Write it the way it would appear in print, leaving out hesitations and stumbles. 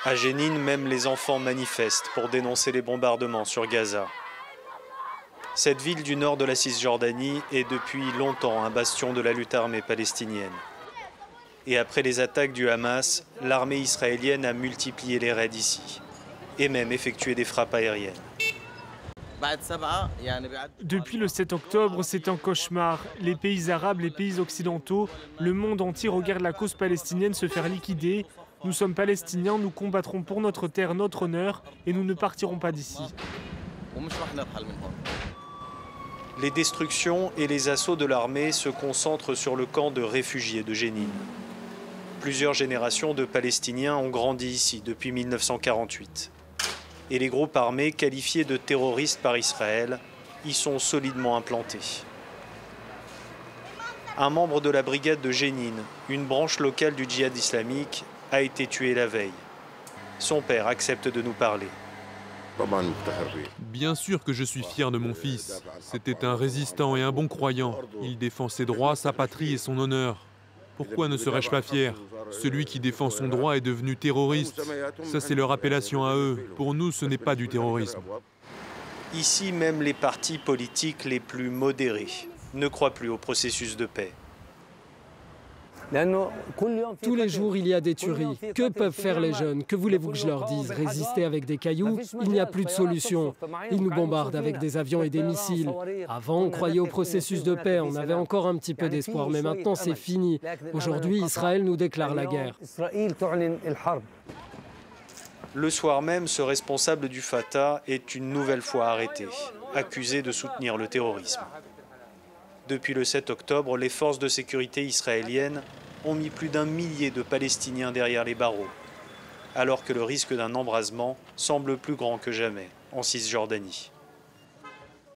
À Jénine, même les enfants manifestent pour dénoncer les bombardements sur Gaza. Cette ville du nord de la Cisjordanie est depuis longtemps un bastion de la lutte armée palestinienne. Et après les attaques du Hamas, l'armée israélienne a multiplié les raids ici, et même effectué des frappes aériennes. Depuis le 7 octobre, c'est un cauchemar. Les pays arabes, les pays occidentaux, le monde entier regarde la cause palestinienne se faire liquider. Nous sommes palestiniens, nous combattrons pour notre terre, notre honneur, et nous ne partirons pas d'ici. Les destructions et les assauts de l'armée se concentrent sur le camp de réfugiés de Jénine. Plusieurs générations de Palestiniens ont grandi ici depuis 1948. Et les groupes armés qualifiés de terroristes par Israël y sont solidement implantés. Un membre de la brigade de Jénine, une branche locale du djihad islamique, a été tué la veille. Son père accepte de nous parler. Bien sûr que je suis fier de mon fils. C'était un résistant et un bon croyant. Il défend ses droits, sa patrie et son honneur. Pourquoi ne serais-je pas fier? Celui qui défend son droit est devenu terroriste. Ça, c'est leur appellation à eux. Pour nous, ce n'est pas du terrorisme. Ici, même les partis politiques les plus modérés ne croient plus au processus de paix. Tous les jours, il y a des tueries. Que peuvent faire les jeunes? Que voulez-vous que je leur dise? Résister avec des cailloux? Il n'y a plus de solution. Ils nous bombardent avec des avions et des missiles. Avant, on croyait au processus de paix. On avait encore un petit peu d'espoir, mais maintenant, c'est fini. Aujourd'hui, Israël nous déclare la guerre. Le soir même, ce responsable du Fatah est une nouvelle fois arrêté, accusé de soutenir le terrorisme. Depuis le 7 octobre, les forces de sécurité israéliennes ont mis plus d'1 millier de Palestiniens derrière les barreaux, alors que le risque d'un embrasement semble plus grand que jamais en Cisjordanie.